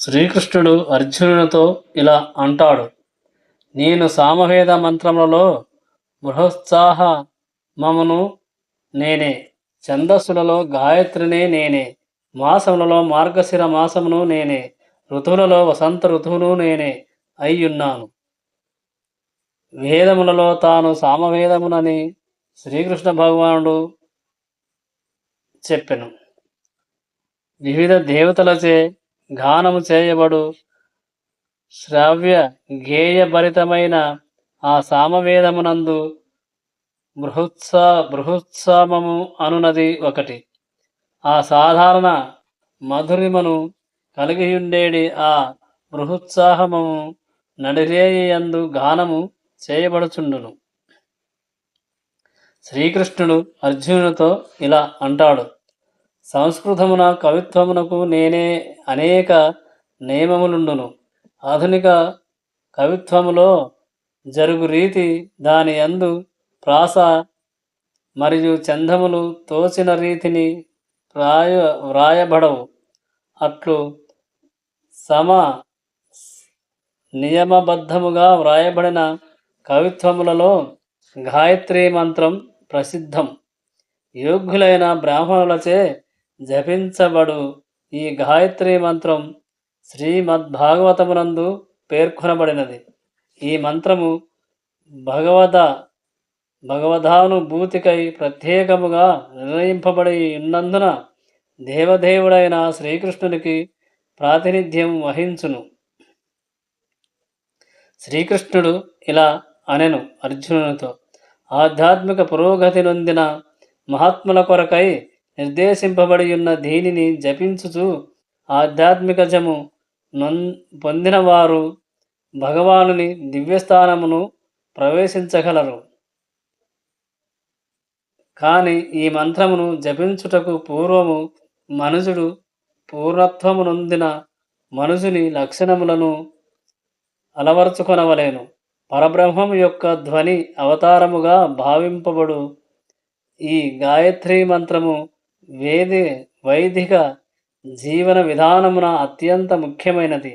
శ్రీకృష్ణుడు అర్జునునితో ఇలా అంటాడు. నేను సామవేద మంత్రములలో బృహత్సాహమమును నేనే, ఛందస్సులలో గాయత్రినే నేనే, మాసములలో మార్గశిర మాసమును నేనే, ఋతువులలో వసంత ఋతువును నేనే అయ్యున్నాను. వేదములలో తాను సామవేదమునని శ్రీకృష్ణ భగవానుడు చెప్పెను. వివిధ దేవతలచే గానము చేయబడు శ్రావ్య గేయభరితమైన ఆ సామవేదమునందు బృహత్సామము అనునది ఒకటి. ఆ సాధారణ మధురిమను కలిగియుండేడి ఆ బృహత్సాహమము నడిరేయందు గానము చేయబడుచుండును. శ్రీకృష్ణుడు అర్జునునితో ఇలా అంటాడు. సంస్కృతమున కవిత్వమునకు నేనే అనేక నియమములుండును. ఆధునిక కవిత్వములో జరుగు రీతి దాని యందు ప్రాస మరియు ఛందములు తోచిన రీతిని వ్రాయబడవు. అట్లు నియమబద్ధముగా వ్రాయబడిన కవిత్వములలో గాయత్రీ మంత్రం ప్రసిద్ధం. యోగ్యులైన బ్రాహ్మణులచే జపించబడు ఈ గాయత్రీ మంత్రం శ్రీమద్భాగవతమునందు పేర్కొనబడినది. ఈ మంత్రము భగవదానుభూతికై ప్రత్యేకముగా నిర్ణయింపబడి ఉన్నందున దేవదేవుడైన శ్రీకృష్ణునికి ప్రాతినిధ్యం వహించును. శ్రీకృష్ణుడు ఇలా అనెను అర్జునునితో, ఆధ్యాత్మిక పురోగతి నొందిన మహాత్ముల కొరకై నిర్దేశింపబడి ఉన్న దీనిని జపించుచు ఆధ్యాత్మికజము పొందిన వారు భగవానుని దివ్యస్థానమును ప్రవేశించగలరు. కానీ ఈ మంత్రమును జపించుటకు పూర్వము మనుజుడు పూర్ణత్వము నొందిన మనుజుని లక్షణములను అలవర్చుకొనవలేను. పరబ్రహ్మము యొక్క ధ్వని అవతారముగా భావింపబడు ఈ గాయత్రీ మంత్రము వైదిక జీవన విధానమున అత్యంత ముఖ్యమైనది.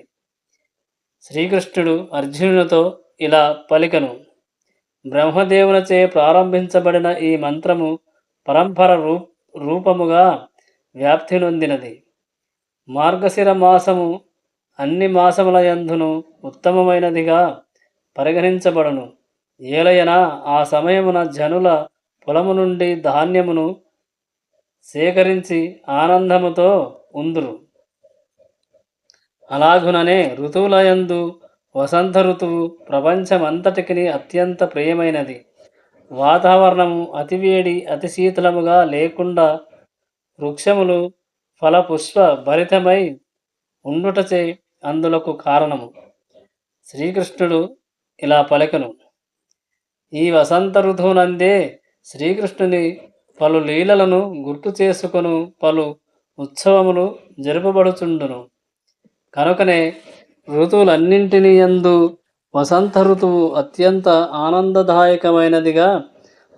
శ్రీకృష్ణుడు అర్జునునితో ఇలా పలికెను. బ్రహ్మదేవునిచే ప్రారంభించబడిన ఈ మంత్రము పరంపర రూపముగా వ్యాప్తి నొందినది. మార్గశిర మాసము అన్ని మాసముల యందును ఉత్తమమైనదిగా పరిగణించబడును. ఏలయనా ఆ సమయమున జనుల పొలము నుండి ధాన్యమును సేకరించి ఆనందముతో ఉందురు. అలాగుననే ఋతువులయందు వసంత ఋతువు ప్రపంచమంతటికి అత్యంత ప్రియమైనది. వాతావరణము అతివేడి అతి శీతలముగా లేకుండా వృక్షములు ఫలపుష్ప భరితమై ఉండుటచే అందులకు కారణము. శ్రీకృష్ణుడు ఇలా పలికెను. ఈ వసంత ఋతువునందే శ్రీకృష్ణుని పలు లీలలను గుర్తు చేసుకొను పలు ఉత్సవములు జరుపబడుచుండును. కనుకనే ఋతువులన్నింటినీ యందు వసంత ఋతువు అత్యంత ఆనందదాయకమైనదిగా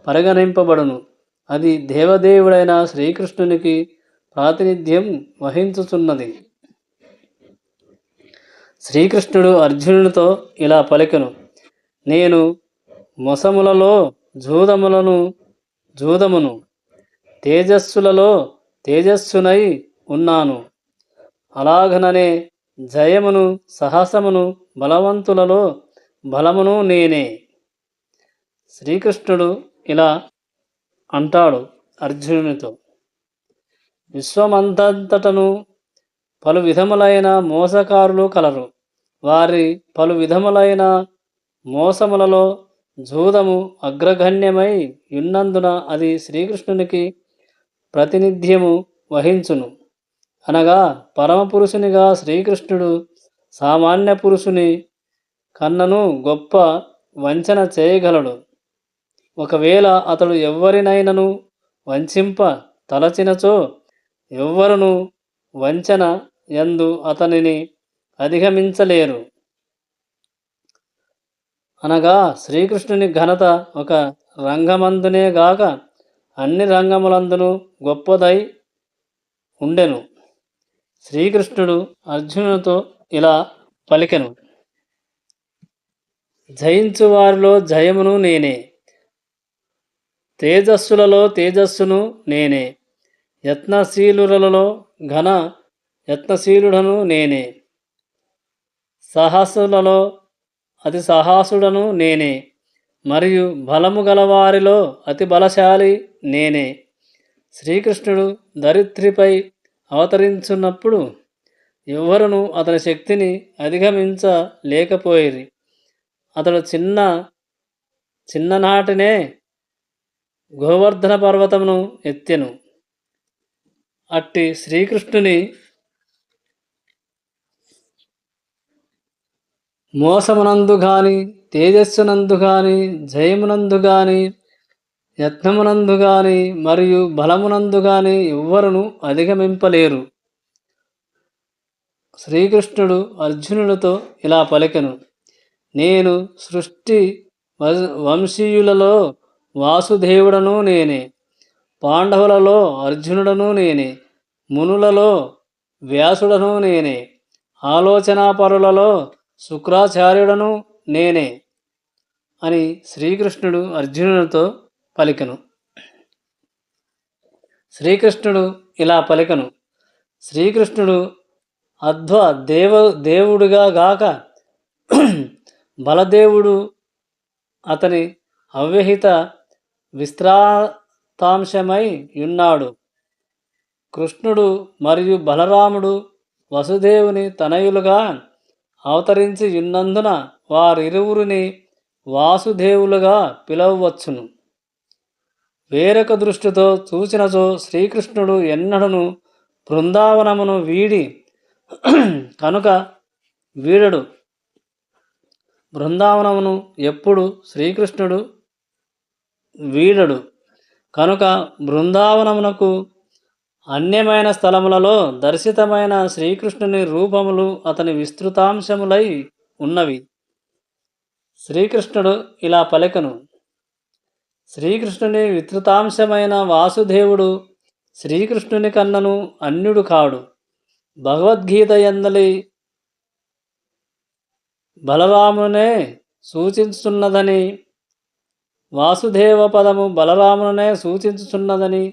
పరిగణింపబడును. అది దేవదేవుడైన శ్రీకృష్ణునికి ప్రాతినిధ్యం వహించుచున్నది. శ్రీకృష్ణుడు అర్జునునితో ఇలా పలికెను. నేను మొసములలో జూదమును, తేజస్సులలో తేజస్సునై ఉన్నాను. అలాగననే జయమును సాహసమును బలవంతులలో బలమును నేనే. శ్రీకృష్ణుడు ఇలా అంటాడు అర్జునునితో, విశ్వమంతటను పలు విధములైన మోసకారులు కలరు. వారి పలు విధములైన మోసములలో జూదము అగ్రగణ్యమై ఉన్నందున అది శ్రీకృష్ణునికి ప్రాతినిధ్యము వహించును. అనగా పరమపురుషునిగా శ్రీకృష్ణుడు సామాన్య పురుషుని కన్నను గొప్ప వంచన చేయగలడు. ఒకవేళ అతడు ఎవ్వరినైనను వంచింప తలచినచో ఎవ్వరును వంచన యందు అతనిని అధిగమించలేరు. అనగా శ్రీకృష్ణుని ఘనత ఒక రంగమందునే గాక అన్ని రంగములందును గొప్పదై ఉండెను. శ్రీకృష్ణుడు అర్జునునితో ఇలా పలికెను: జయించు వారిలో జయమును నేనే, తేజస్సులలో తేజస్సును నేనే, యత్నశీలులలో ఘన యత్నశీలుడను నేనే, సాహసులలో అతి సాహసుడను నేనే, మరియు బలము గలవారిలో అతి బలశాలి నేనే. శ్రీకృష్ణుడు ధరిత్రిపై అవతరించున్నప్పుడు ఎవ్వరును అతని శక్తిని అధిగమించలేకపోయిరి. అతడు చిన్ననాటినే గోవర్ధన పర్వతమును ఎత్తెను. అట్టి శ్రీకృష్ణుని మోసమునందు గాని, తేజస్సునందు గాని, జయమునందు గాని, యత్నమునందు గాని, మరియు బలమునందు గాని ఎవ్వరును అధిగమింపలేరు. శ్రీకృష్ణుడు అర్జునుడితో ఇలా పలికెను: నేను సృష్టి వంశీయులలో వాసుదేవుడను నేనే, పాండవులలో అర్జునుడను నేనే, మునులలో వ్యాసుడను నేనే, ఆలోచనాపరులలో శుక్రాచార్యుడను నేనే అని శ్రీకృష్ణుడు అర్జునుడితో పలికెను. శ్రీకృష్ణుడు ఇలా పలికెను: శ్రీకృష్ణుడు దేవుడుగా గాక బలదేవుడు అతని అవ్యహిత విస్త్రాతాంశమై ఉన్నాడు. కృష్ణుడు మరియు బలరాముడు వసుదేవుని తనయులుగా అవతరించి ఉన్నందున వారిరువురిని వాసుదేవులుగా పిలవవచ్చును. వేరొక దృష్టితో చూచినచో శ్రీకృష్ణుడు ఎన్నడను బృందావనమును వీడడు. బృందావనమును ఎప్పుడు శ్రీకృష్ణుడు వీడడు కనుక బృందావనమునకు అన్యమైన స్థలములలో దర్శితమైన శ్రీకృష్ణుని రూపములు అతని విస్తృతాంశములై ఉన్నవి. శ్రీకృష్ణుడు ఇలా పలికెను: శ్రీకృష్ణుని విస్తృతాంశమైన వాసుదేవుడు శ్రీకృష్ణుని కన్నను అన్యుడు కాడు. భగవద్గీత యందలి బలరామునే సూచించుతున్నదని, వాసుదేవ పదము బలరామునే సూచించుచున్నదని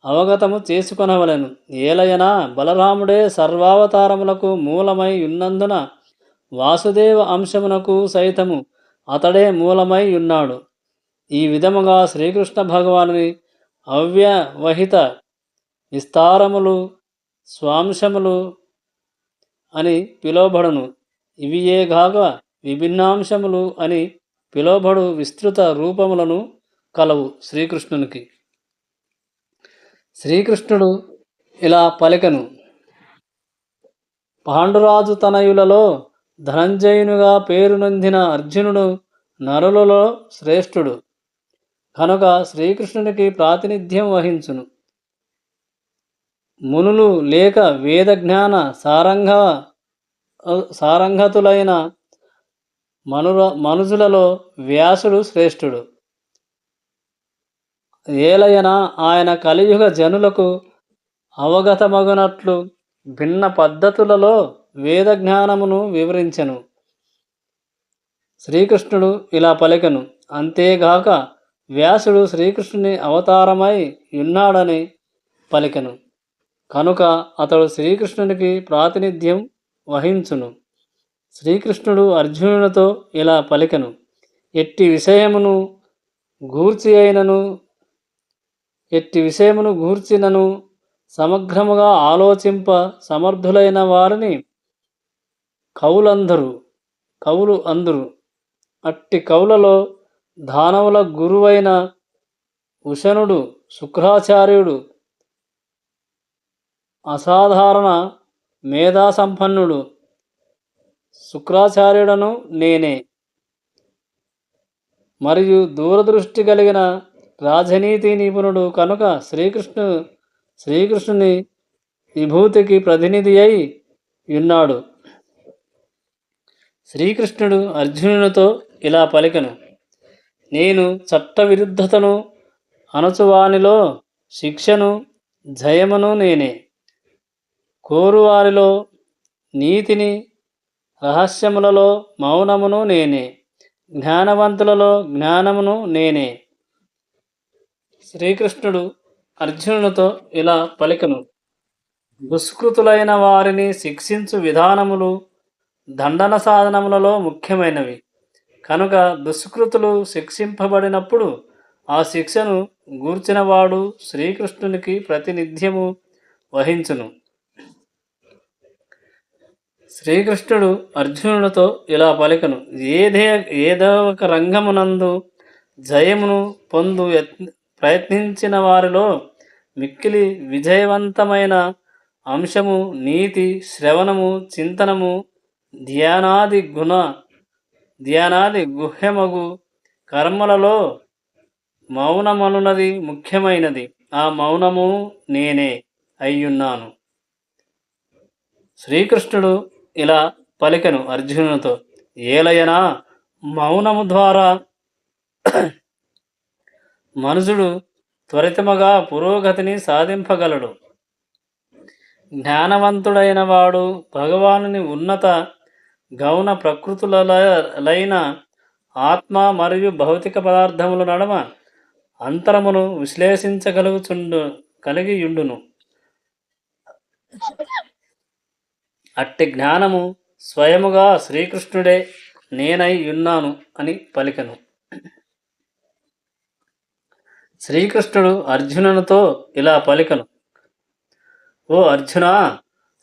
అవగతము చేసుకొనవలెను. ఏలయనా బలరాముడే సర్వావతారములకు మూలమై ఉన్నందున వాసుదేవ అంశమునకు సైతము అతడే మూలమై ఉన్నాడు. ఈ విధముగా శ్రీకృష్ణ భగవానుని అవ్యవహిత విస్తారములు స్వాంశములు అని పిలువబడును. ఇవియేగాక విభిన్నాంశములు అని పిలువబడు విస్తృత రూపములను కలవు శ్రీకృష్ణునికి. శ్రీకృష్ణుడు ఇలా పలికెను: పాండురాజు తనయులలో ధనంజయునిగా పేరు నొందిన అర్జునుడు నరులలో శ్రేష్ఠుడు కనుక శ్రీకృష్ణునికి ప్రాతినిధ్యం వహించును. మునులు లేక వేద జ్ఞాన సారంగతులైన మనుజులలో వ్యాసుడు శ్రేష్ఠుడు. ఏలయన ఆయన కలియుగ జనులకు అవగతమగునట్లు భిన్న పద్ధతులలో వేద జ్ఞానమును వివరించెను. శ్రీకృష్ణుడు ఇలా పలికెను: అంతేగాక వ్యాసుడు శ్రీకృష్ణుని అవతారమై ఉన్నాడని పలికెను కనుక అతడు శ్రీకృష్ణునికి ప్రాతినిధ్యం వహించును. శ్రీకృష్ణుడు అర్జునునితో ఇలా పలికెను: ఎట్టి విషయమును గూర్చినను సమగ్రముగా ఆలోచింప సమర్థులైన వారిని కవులు అందరు. అట్టి కవులలో దానవుల గురువైన ఉషనుడు శుక్రాచార్యుడు అసాధారణ మేధాసంపన్నుడు. శుక్రాచార్యుడను నేనే, మరియు దూరదృష్టి కలిగిన రాజనీతి నిపుణుడు కనుక శ్రీకృష్ణుని విభూతికి ప్రతినిధి అయి ఉన్నాడు. శ్రీకృష్ణుడు అర్జునునితో ఇలా పలికెను: నేను చట్టవిరుద్ధతను అణచువానిలో శిక్షను జయమును నేనే, కోరువారిలో నీతిని రహస్యములలో మౌనమును నేనే, జ్ఞానవంతులలో జ్ఞానమును నేనే. శ్రీకృష్ణుడు అర్జునునితో ఇలా పలికెను: దుష్కృతులైన వారిని శిక్షించు విధానములు దండన సాధనములలో ముఖ్యమైనవి. కనుక దుష్కృతులు శిక్షింపబడినప్పుడు ఆ శిక్షను గూర్చినవాడు శ్రీకృష్ణునికి ప్రాతినిధ్యము వహించును. శ్రీకృష్ణుడు అర్జునుడితో ఇలా పలికెను: ఏదో ఒక రంగమునందు జయమును ప్రయత్నించిన వారిలో మిక్కిలి విజయవంతమైన అంశము నీతి, శ్రవణము, చింతనము, ధ్యానాది గుహ్యమగు కర్మలలో మౌనమనున్నది ముఖ్యమైనది. ఆ మౌనము నేనే అయ్యున్నాను. శ్రీకృష్ణుడు ఇలా పలికెను అర్జునునితో: ఏలయనా మౌనము ద్వారా మనుషుడు త్వరితముగా పురోగతిని సాధింపగలడు. జ్ఞానవంతుడైన వాడు భగవానుని ఉన్నత గౌణ ప్రకృతులైన ఆత్మ మరియు భౌతిక పదార్థముల నడుమ అంతరమును కలిగియుండును. అట్టి జ్ఞానము స్వయముగా శ్రీకృష్ణుడే నేనై ఉన్నాను అని పలికెను. శ్రీకృష్ణుడు అర్జునునితో ఇలా పలికెను: ఓ అర్జున,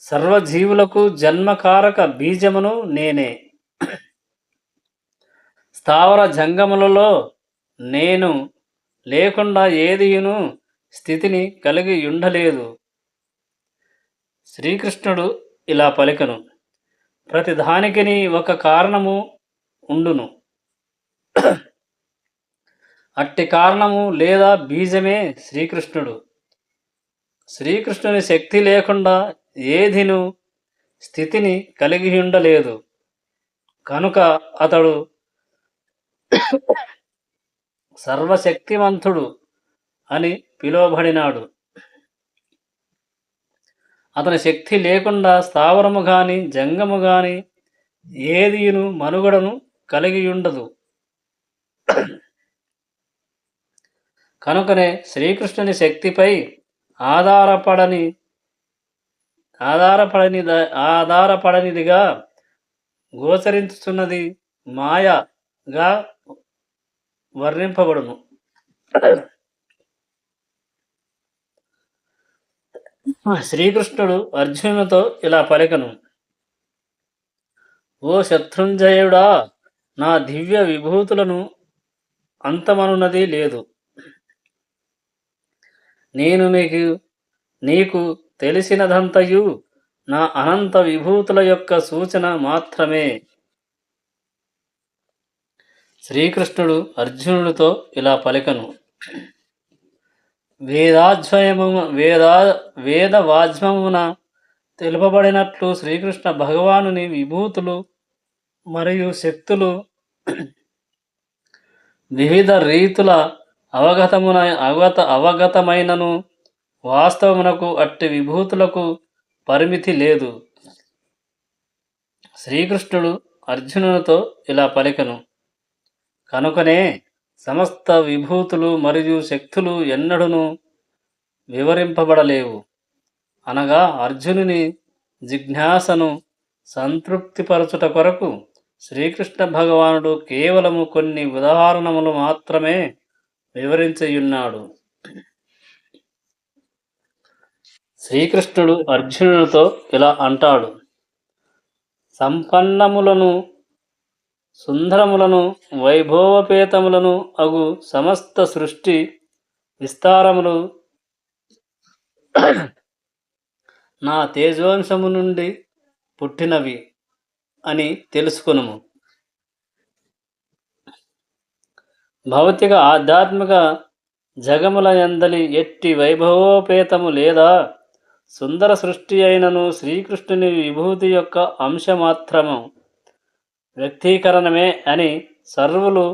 సర్వజీవులకు జన్మకారక బీజమును నేనే. స్థావర జంగములలో నేను లేకుండా ఏదియును స్థితిని కలిగి ఉండలేదు. శ్రీకృష్ణుడు ఇలా పలికెను: ప్రతిదానికిని ఒక కారణము ఉండును. అట్టి కారణము లేదా బీజమే శ్రీకృష్ణుడు. శ్రీకృష్ణుని శక్తి లేకుండా ఏదిను స్థితిని కలిగి ఉండలేదు. కనుక అతడు సర్వశక్తివంతుడు అని పిలువబడినాడు. అతని శక్తి లేకుండా స్థావరము గాని జంగము గాని ఏదియును మనుగడను కలిగి ఉండదు. కనుకనే శ్రీకృష్ణుని శక్తిపై ఆధారపడనిదిగా గోచరించుతున్నది మాయగా వర్ణింపబడును. శ్రీకృష్ణుడు అర్జునునితో ఇలా పలికెను: ఓ శత్రుంజయుడా, నా దివ్య విభూతులను అంతమనున్నది లేదు. నేను నీకు తెలిసినదంతయు నా అనంత విభూతుల యొక్క సూచన మాత్రమే. శ్రీకృష్ణుడు అర్జునుడితో ఇలా పలికెను: వేదవాజ్మమున తెలుపబడినట్లు శ్రీకృష్ణ భగవానుని విభూతులు మరియు శక్తులు వివిధ రీతుల అవగతమైనను వాస్తవమునకు అట్టి విభూతులకు పరిమితి లేదు. శ్రీకృష్ణుడు అర్జునునితో ఇలా పలికెను: కనుకనే సమస్త విభూతులు మరియు శక్తులు ఎన్నడూను వివరింపబడలేవు. అనగా అర్జునుని జిజ్ఞాసను సంతృప్తిపరచుట కొరకు శ్రీకృష్ణ భగవానుడు కేవలము కొన్ని ఉదాహరణములు మాత్రమే వివరించియున్నాడు. శ్రీకృష్ణుడు అర్జునునితో ఇలా అంటాడు: సంపన్నములను, సుందరములను, వైభవపేతములను అగు సమస్త సృష్టి విస్తారములు నా తేజోంశము నుండి పుట్టినవి అని తెలుసుకొనుము. భౌతిక ఆధ్యాత్మిక జగముల యందలి ఎట్టి వైభవోపేతము లేదా సుందర సృష్టి అయినను శ్రీకృష్ణుని విభూతి యొక్క అంశమాత్రము వ్యక్తీకరణమే అని సర్వులు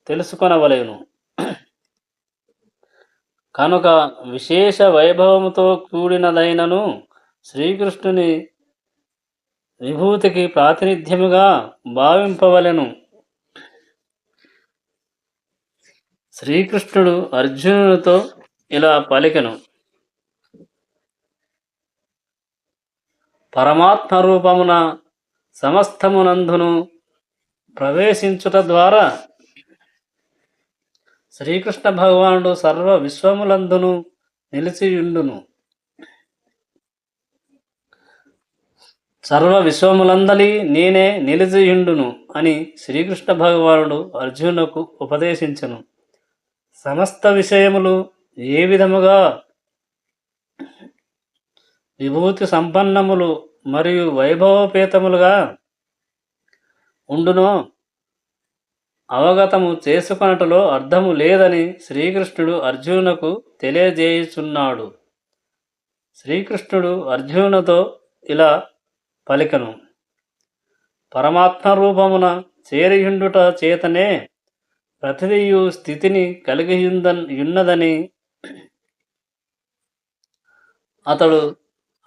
తెలుసుకొనవలెను. కనుక విశేష వైభవముతో కూడినదైనను శ్రీకృష్ణుని విభూతికి ప్రాతినిధ్యముగా భావింపవలెను. శ్రీకృష్ణుడు అర్జునునితో ఇలా పలికెను: పరమాత్మ రూపమున సమస్తమునందును ప్రవేశించుట ద్వారా శ్రీకృష్ణ భగవానుడు సర్వ విశ్వములందును నిలిచియుండును. సర్వ విశ్వములందలి నేనే నిలిచియుండును అని శ్రీకృష్ణ భగవానుడు అర్జునునకు ఉపదేశించెను. సమస్త విషయములు ఏ విధముగా విభూతి సంపన్నములు మరియు వైభవోపేతములుగా ఉండునో అవగతము చేసుకొనుటలో అర్థము లేదని శ్రీకృష్ణుడు అర్జునునకు తెలియజేయుచున్నాడు. శ్రీకృష్ణుడు అర్జునునితో ఇలా పలికెను: పరమాత్మ రూపమున చేరియుండుట చేతనే ప్రతిదియు స్థితిని కలిగియున్నదని అతడు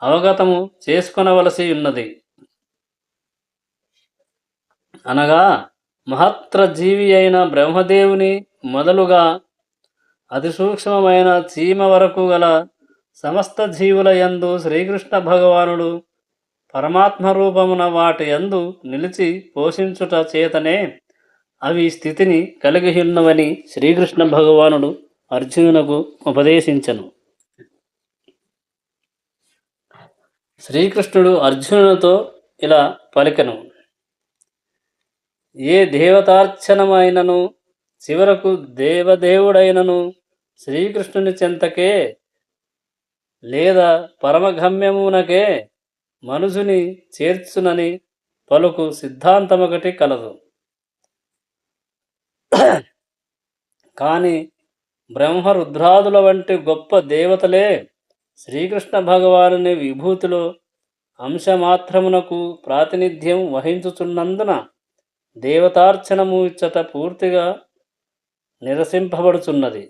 అవగతము చేసుకొనవలసి ఉన్నది. అనగా మహత్తర జీవి అయిన బ్రహ్మదేవుని మొదలుగా అతి సూక్ష్మమైన చీమ వరకు గల సమస్త జీవుల యందు శ్రీకృష్ణ భగవానుడు పరమాత్మ రూపమున వాటి యందు నిలిచి పోషించుట చేతనే అవి స్థితిని కలిగి ఉన్నవని శ్రీకృష్ణ భగవానుడు అర్జునునకు ఉపదేశించెను. శ్రీకృష్ణుడు అర్జునునితో ఇలా పలికెను: ఏ దేవతార్చనమైనను చివరకు దేవదేవుడైనను శ్రీకృష్ణుని చెంతకే లేదా పరమగమ్యమునకే మనుషుని చేర్చునని పలుకు సిద్ధాంతమొకటి కలదు. కానీ బ్రహ్మరుద్రాదుల వంటి గొప్ప దేవతలే శ్రీకృష్ణ భగవానుని విభూతిలో అంశమాత్రమునకు ప్రాతినిధ్యం వహించుచున్నందున దేవతార్చనము ఇచ్చట పూర్తిగా నిరసింపబడుచున్నది.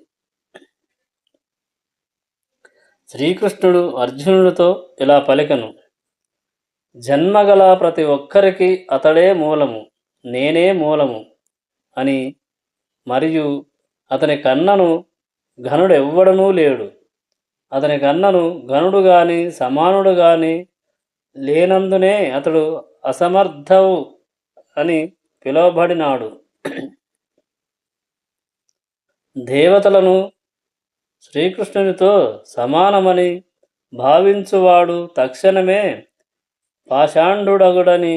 శ్రీకృష్ణుడు అర్జునుడితో ఇలా పలికెను: జన్మగల ప్రతి ఒక్కరికి అతడే మూలము, నేనే మూలము అని, మరియు అతని కన్నను ఘనుడెవ్వడనూ లేడు. అతని కన్నను ఘనుడు గాని సమానుడు గాని లేనందునే అతడు అసమర్థవు అని పిలువబడినాడు. దేవతలను శ్రీకృష్ణునితో సమానమని భావించువాడు తక్షణమే పాషాండుడగుడని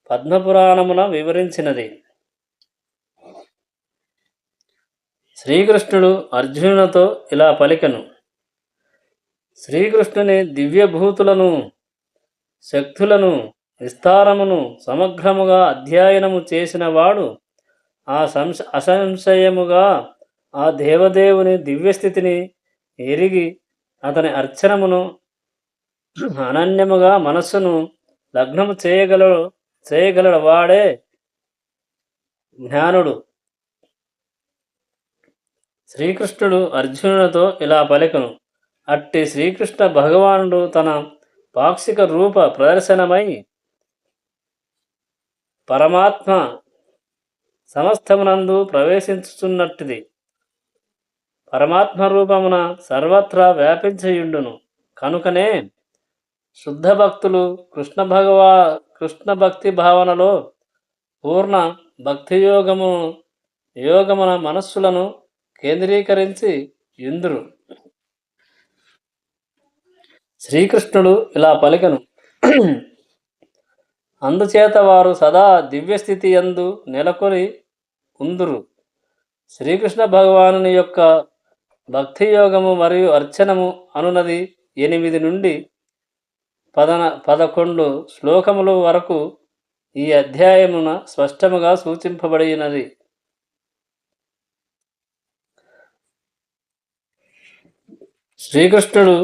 పద్మపురాణమున వివరించినది. శ్రీకృష్ణుడు అర్జునునితో ఇలా పలికెను: శ్రీకృష్ణుని దివ్యభూతులను శక్తులను విస్తారమును సమగ్రముగా అధ్యయనము చేసిన వాడు అసంశయముగా ఆ దేవదేవుని దివ్యస్థితిని ఎరిగి అతని అర్చనమును అనన్యముగా మనస్సును లగ్నము చేయగలడు వాడే జ్ఞానుడు. శ్రీకృష్ణుడు అర్జునునితో ఇలా పలికెను: అట్టి శ్రీకృష్ణ భగవానుడు తన పాక్షిక రూప ప్రదర్శనమై పరమాత్మ సమస్తమునందు ప్రవేశించుచున్నట్టిది. పరమాత్మ రూపమున సర్వత్రా వ్యాపించియుండును. కనుకనే శుద్ధ భక్తులు కృష్ణ భక్తి భావనలో పూర్ణ యోగమున మనస్సులను కేంద్రీకరించి ఇందురు. శ్రీకృష్ణుడు ఇలా పలికెను: అందుచేత వారు సదా దివ్యస్థితి యందు నెలకొని ఉందురు. శ్రీకృష్ణ భగవానుని యొక్క భక్తి యోగము మరియు అర్చనము అనునది 8 నుండి 11 శ్లోకముల వరకు ఈ అధ్యాయమున స్పష్టముగా సూచింపబడినది. శ్రీకృష్ణుడు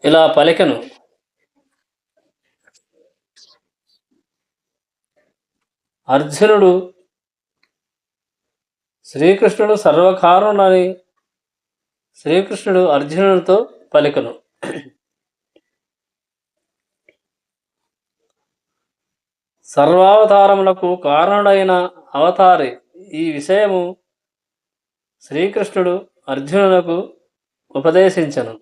ఇలా పలికెను: అర్జునుడు శ్రీకృష్ణుడు సర్వకారుణని శ్రీకృష్ణుడు అర్జునుడితో పలికెను: సర్వావతారములకు కారణుడైన అవతారి. ఈ విషయము శ్రీకృష్ణుడు అర్జునునకు ఉపదేశించెను.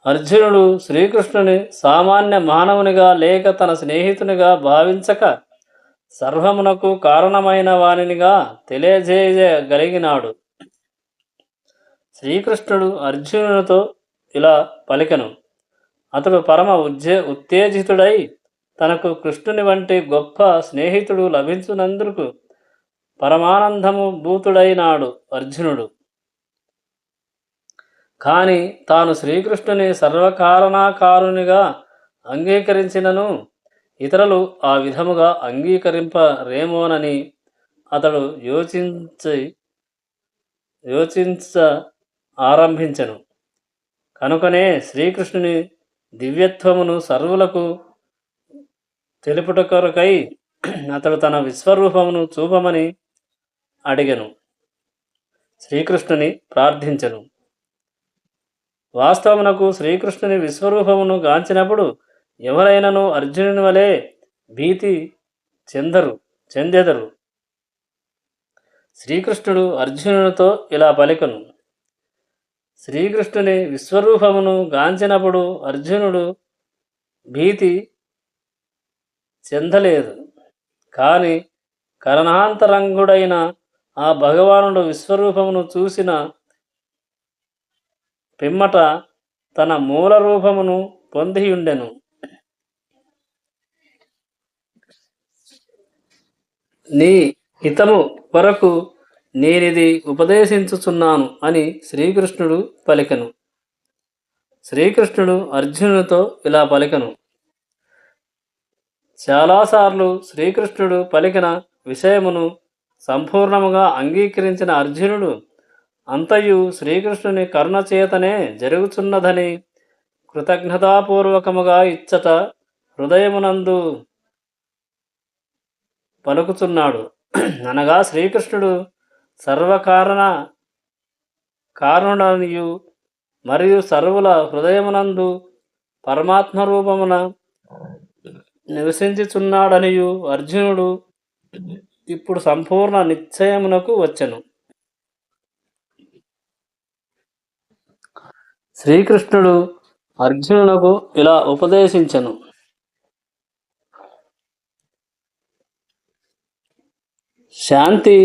అర్జునుడు శ్రీకృష్ణుని సామాన్య మానవునిగా లేక తన స్నేహితునిగా భావించక సర్వమునకు కారణమైన వానినిగా తెలియజేయగలిగినాడు. శ్రీకృష్ణుడు అర్జునునితో ఇలా పలికెను. అతడు పరమ ఉత్తేజితుడై తనకు కృష్ణుని వంటి గొప్ప స్నేహితుడు లభించినందుకు పరమానందము భూతుడైనాడు అర్జునుడు. కానీ తాను శ్రీకృష్ణుని సర్వకారణాకారునిగా అంగీకరించినను ఇతరులు ఆ విధముగా అంగీకరింపరేమోనని అతడు యోచించ ఆరంభించెను. కనుకనే శ్రీకృష్ణుని దివ్యత్వమును సర్వులకు తెలుపుట కొరకై అతడు తన విశ్వరూపమును చూపమని అడిగెను. శ్రీకృష్ణుని ప్రార్థించెను. వాస్తవమునకు శ్రీకృష్ణుని విశ్వరూపమును గాంచినప్పుడు ఎవరైనను అర్జునుని వలె భీతి చెందెదరు. శ్రీకృష్ణుడు అర్జునునితో ఇలా పలికెను. శ్రీకృష్ణుని విశ్వరూపమును గాంచినప్పుడు అర్జునుడు భీతి చెందలేదు. కానీ కరణాంతరంగుడైన ఆ భగవానుడు విశ్వరూపమును చూసిన పిమ్మట తన మూల రూపమును పొందియుండెను. నీ హితము వరకు నేనిది ఉపదేశించుచున్నాను అని శ్రీకృష్ణుడు పలికెను. శ్రీకృష్ణుడు అర్జునునితో ఇలా పలికెను. చాలాసార్లు శ్రీకృష్ణుడు పలికిన విషయమును సంపూర్ణముగా అంగీకరించిన అర్జునుడు అంతయు శ్రీకృష్ణుని కరుణ చేతనే జరుగుచున్నదని కృతజ్ఞతాపూర్వకముగా ఇచ్చట హృదయమునందు పలుకుచున్నాడు. అనగా శ్రీకృష్ణుడు కారణుడనియు మరియు సర్వుల హృదయమునందు పరమాత్మ రూపమున నివసించుచున్నాడనియు అర్జునుడు ఇప్పుడు సంపూర్ణ నిశ్చయమునకు వచ్చెను. శ్రీకృష్ణుడు అర్జునునకు ఇలా ఉపదేశించెను. శాంతి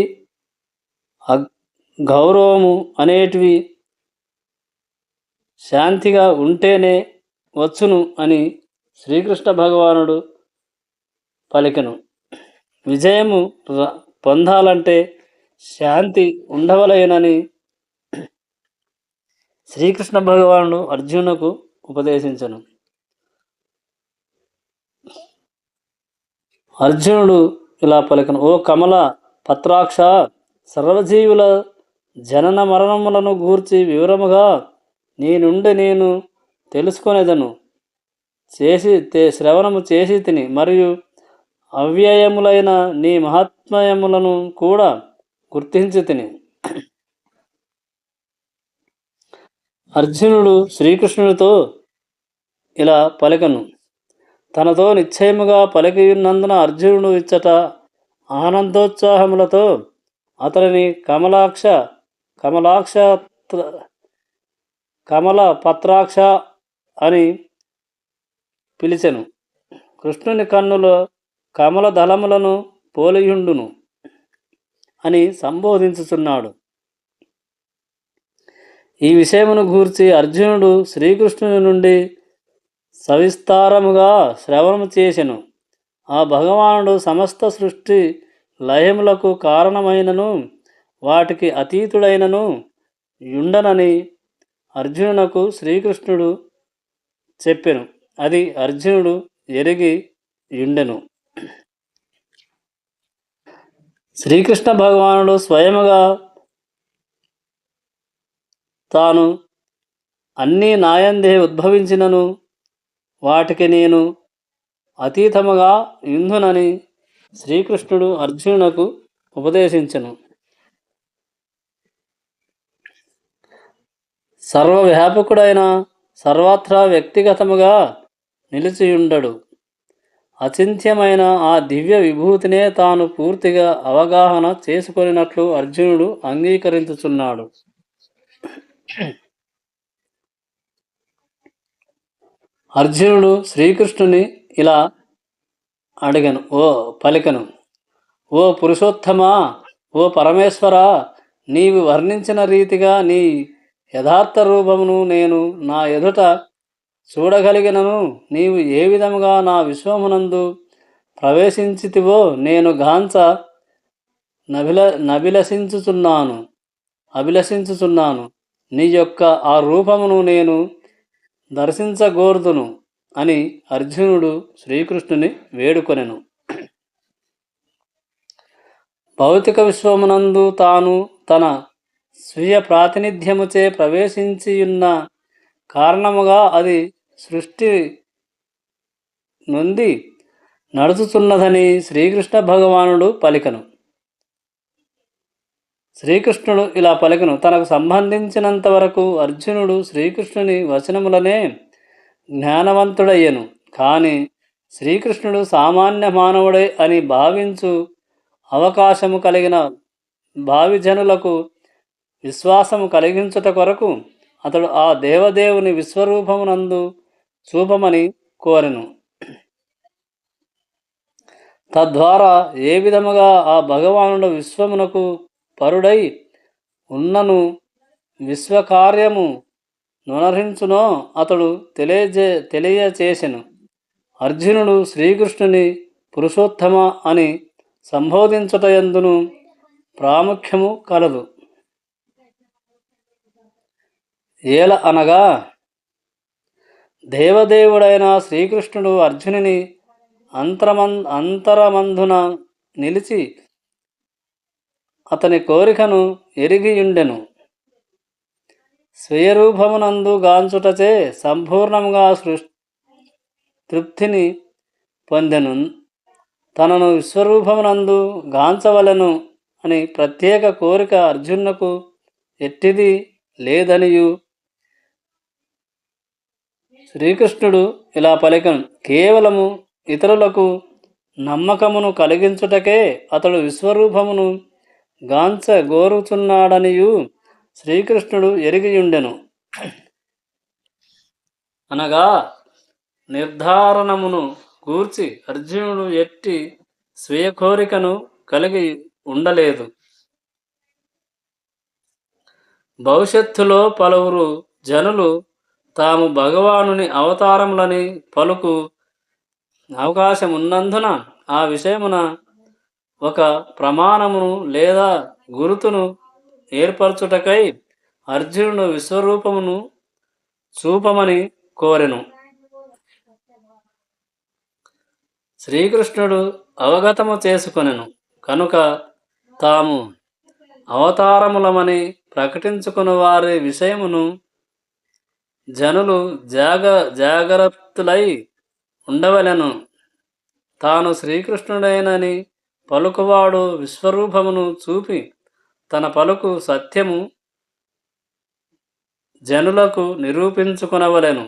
గౌరవము అనేటివి శాంతిగా ఉంటేనే వచ్చును అని శ్రీకృష్ణ భగవానుడు పలికెను. విజయము పొందాలంటే శాంతి ఉండవలెనని శ్రీకృష్ణ భగవానుడు అర్జునునకు ఉపదేశించెను. అర్జునుడు ఇలా పలికెను. ఓ కమల పత్రాక్ష, సర్వజీవుల జనన మరణములను గూర్చి వివరముగా నీ నుండి నేను తెలుసుకొనేదను. శ్రవణము చేసి తిని మరియు అవ్యయములైన నీ మహాత్మ్యములను కూడా గుర్తించి తిని. అర్జునుడు శ్రీకృష్ణుడితో ఇలా పలికెను. తనతో నిశ్చయముగా పలికియున్నందున అర్జునుడు ఇచ్చట ఆనందోత్సాహములతో అతడిని కమల పత్రాక్ష అని పిలిచెను. కృష్ణుని కన్నులో కమల దళములను పోలియుండును అని సంబోధించుచున్నాడు. ఈ విషయమును గూర్చి అర్జునుడు శ్రీకృష్ణుని నుండి సవిస్తారముగా శ్రవణము చేసెను. ఆ భగవానుడు సమస్త సృష్టి లయములకు కారణమైనను వాటికి అతీతుడైనను యుండనని అర్జునునకు శ్రీకృష్ణుడు చెప్పెను. అది అర్జునుడు ఎరిగి యుండెను. శ్రీకృష్ణ భగవానుడు స్వయముగా తాను అన్నీ నాయందే ఉద్భవించినను వాటికి నేను అతీతముగా యుందునని శ్రీకృష్ణుడు అర్జునునకు ఉపదేశించెను. సర్వవ్యాపకుడైన సర్వత్రా వ్యక్తిగతముగా నిలిచియుండడు. అచింత్యమైన ఆ దివ్య విభూతినే తాను పూర్తిగా అవగాహన చేసుకొనినట్లు అర్జునుడు అంగీకరించుచున్నాడు. అర్జునుడు శ్రీకృష్ణుని ఇలా అడిగను పలికెను: ఓ పురుషోత్తమా, ఓ పరమేశ్వర, నీవు వర్ణించిన రీతిగా నీ యథార్థ రూపమును నేను నా ఎదుట చూడగలిగినను. నీవు ఏ విధముగా నా విశ్వమునందు ప్రవేశించితివో నేను గాంచ నభిల నభిలషించుచున్నాను అభిలషించుచున్నాను. నీ యొక్క ఆ రూపమును నేను దర్శించగోర్దును అని అర్జునుడు శ్రీకృష్ణుని వేడుకొనెను. భౌతిక విశ్వమునందు తాను తన స్వీయ ప్రాతినిధ్యముచే ప్రవేశించియున్న కారణముగా అది సృష్టి నుండి నడుచుచున్నదని శ్రీకృష్ణ భగవానుడు పలికను. శ్రీకృష్ణుడు ఇలా పలికను: తనకు సంబంధించినంత వరకు అర్జునుడు శ్రీకృష్ణుని వచనములనే జ్ఞానవంతుడయ్యను. కానీ శ్రీకృష్ణుడు సామాన్య మానవుడే అని భావించు అవకాశము కలిగిన భావిజనులకు విశ్వాసము కలిగించుట కొరకు అతడు ఆ దేవదేవుని విశ్వరూపమునందు చూపమని కోరెను. తద్వారా ఏ విధముగా ఆ భగవానుడు విశ్వమునకు పరుడై ఉన్నను విశ్వకార్యము నునరించునో అతడు తెలియచేసెను. అర్జునుడు శ్రీకృష్ణుని పురుషోత్తమ అని సంబోధించుటయందును ప్రాముఖ్యము కలదు. ఏల అనగా దేవదేవుడైన శ్రీకృష్ణుడు అర్జునుని అంతరమందున నిలిచి అతని కోరికను ఎరిగియుండెను. స్వయరూపమునందు గాంచుటచే సంపూర్ణంగా తృప్తిని పొందెను. తనను విశ్వరూపమునందు గాంచవలెను అని ప్రత్యేక కోరిక అర్జునునకు ఎట్టిది లేదనియు శ్రీకృష్ణుడు ఇలా పలికను: కేవలము ఇతరులకు నమ్మకమును కలిగించుటకే అతడు విశ్వరూపమును గాంచగోరుచున్నాడనియు శ్రీకృష్ణుడు ఎరిగియుండెను. అనగా నిర్ధారణమును గూర్చి అర్జునుడు ఎట్టి స్వీయ కోరికను కలిగి ఉండలేదు. భవిష్యత్తులో పలువురు జనులు తాము భగవానుని అవతారములని పలుకు అవకాశం ఉన్నందున ఆ విషయమున ఒక ప్రమాణమును లేదా గురుతును ఏర్పరచుటకై అర్జునుడు విశ్వరూపమును చూపమని కోరెను. శ్రీకృష్ణుడు అవగతము చేసుకొనెను కనుక తాము అవతారములమని ప్రకటించుకుని వారి విషయమును జనులు జాగ్రత్తలై ఉండవలెను. తాను శ్రీకృష్ణుడైనని పలుకువాడు విశ్వరూపమును చూపి తన పలుకు సత్యము జనులకు నిరూపించుకొనవలెను.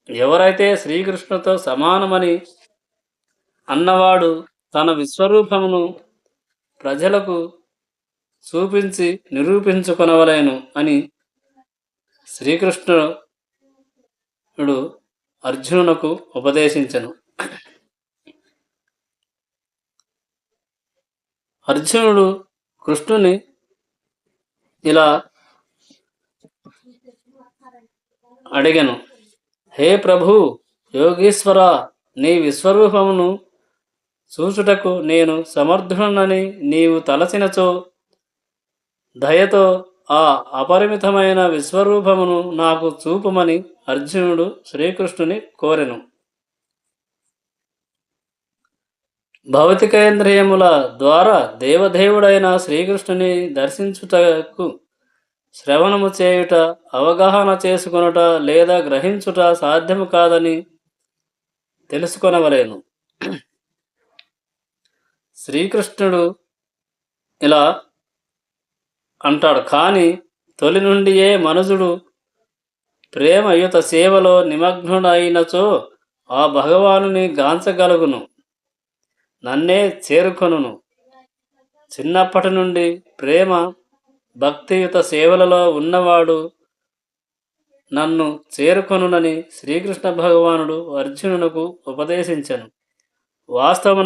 ఎవరైతే శ్రీకృష్ణుతో సమానమని అన్నవాడు తన విశ్వరూపమును ప్రజలకు చూపించి నిరూపించుకొనవలెను అని శ్రీకృష్ణుడు అర్జునునకు ఉపదేశించెను. అర్జునుడు కృష్ణుని ఇలా అడిగెను: హే ప్రభు యోగీశ్వర, నీ విశ్వరూపమును చూచుటకు నేను సమర్థుడనని నీవు తలచినచో దయతో ఆ అపరిమితమైన విశ్వరూపమును నాకు చూపమని అర్జునుడు శ్రీకృష్ణుని కోరెను. భౌతికేంద్రియముల ద్వారా దేవదేవుడైన శ్రీకృష్ణుని దర్శించుటకు శ్రవణము చేయుట, అవగాహన చేసుకొనుట లేదా గ్రహించుట సాధ్యము కాదని తెలుసుకొనవలేను. శ్రీకృష్ణుడు ఇలా అంటాడు: కానీ తొలి నుండియే మనుజుడు ప్రేమయుత సేవలో నిమగ్నుడైనచో ఆ భగవానుని గాంచగలుగును, నన్నే చేరుకొనును. చిన్నప్పటి నుండి ప్రేమ భక్తియుత సేవలలో ఉన్నవాడు నన్ను చేరుకొనునని శ్రీకృష్ణ భగవానుడు అర్జునునకు ఉపదేశించెను. వాస్తవమున